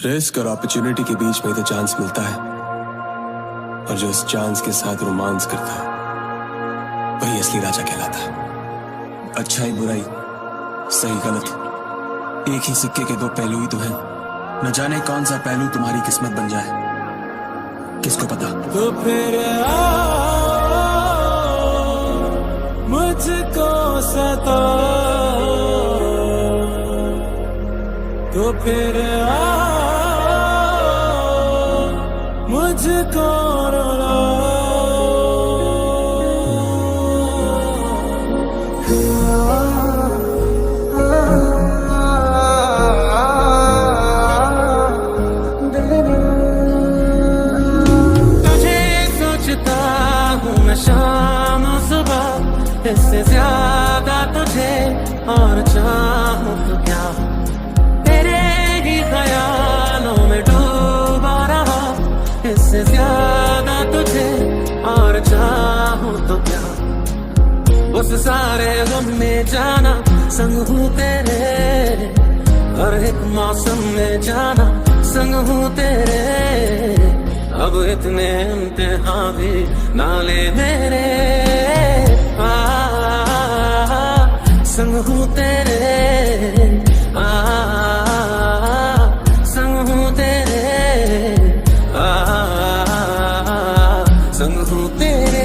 Risk और opportunity के बीच में तो चांस मिलता है, और जो इस चांस के साथ रोमांस करता है वही असली राजा कहलाता है। अच्छाई बुराई, सही गलत, एक ही सिक्के के दो पहलू ही तो हैं। न जाने कौन सा पहलू तुम्हारी किस्मत बन जाए, किसको पता। तो फिर मुझको सता, तो फिर मुझको रुला। तुझे सोचता हूँ मैं शाम सुबह, इससे ज्यादा तुझे और चाहूँ तो क्या। तेरे ही ख्यालों में डूबा रहा, इससे ज्यादा तुझे और चाहूँ तो क्या। उस सारे गम में जाना संग हूँ तेरे, हर एक मौसम में जाना संग हूँ तेरे। अब इतने इम्तिहान भी ना ले मेरे, संग हूँ तेरे, संग हूँ तेरे, संग हूँ तेरे।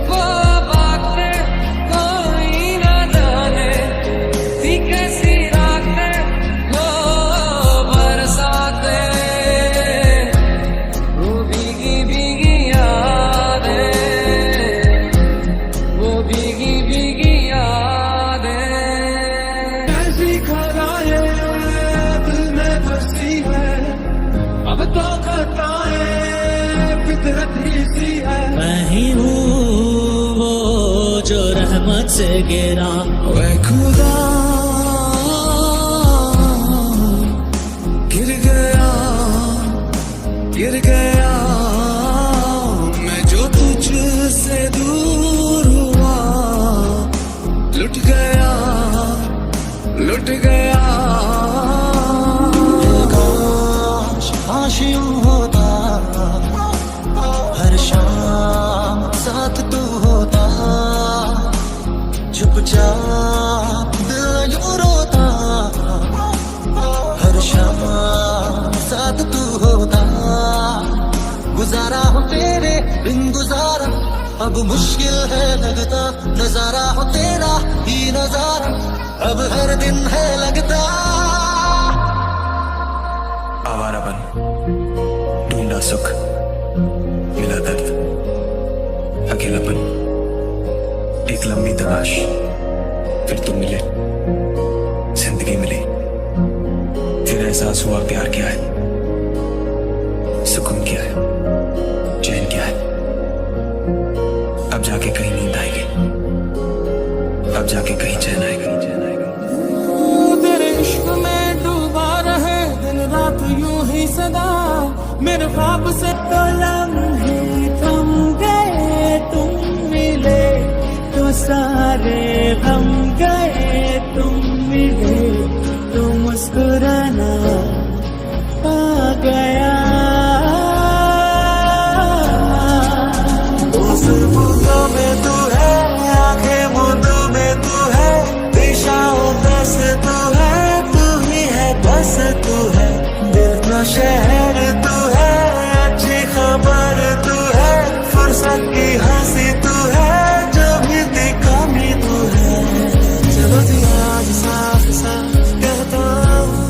वो बातें कोई न जाने, सी कैसी रातें वो बरसाते, वो भीगी भीगी यादें, वो भीगी भीगी यादें। ऐसी खराए दिल में बसी है, अब तो खताएं फितरत ही सी है। मैं ही हूँ वो जो रहमत से गिरा, वे खुदा गिर गया, गिर गया मैं जो तुझसे दूर हुआ। लुट गया, लुट गया। काश काश यूं होता, हर शाम साथ तू होता। चुपचाप दिल यूं रोता, हर शाम साथ तू होता। गुजारा हो तेरे बिन गुजारा, अब मुश्किल है लगता। नजारा हो तेरा ही नजारा, अब हर दिन है लगता। आवारापन, ढूंढा सुख, मिला दर्द, अकेलापन, एक लंबी तलाश, फिर तुम मिले, जिंदगी मिली। फिर एहसास हुआ प्यार क्या है, सुकून क्या है, चैन क्या है। अब जाके कहीं नींद आएगी, अब जाके कहीं चैन आएगा। तेरे इश्क में डूबा रहे दिन रात यूं ही सदा, मेरे ख्वाब से तो लम्हे थम गए। तुम मिले तो सारे थम गए, तुम मिले तो मुस्कुराना आ गया। सुबह में तू है, आंखें मूंदों में तू है, दिशाओं बस तू है, तू ही है बस तू है। दिल का शहर तू है, अच्छी खबर तू है, फुर्सत की हंसी तू है, जो भी थी कमी तू है। चलो जी आज साफ साफ कहता हूँ,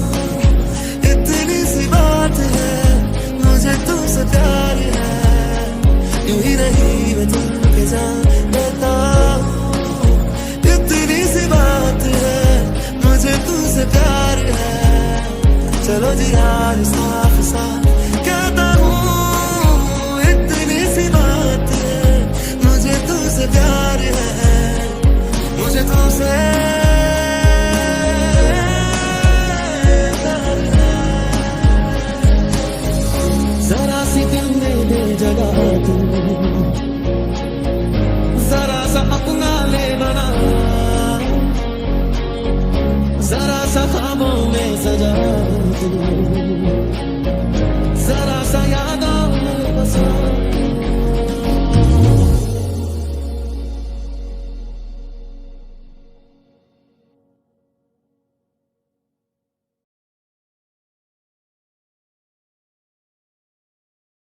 इतनी सी बात है। ख्वाबों में सजा तू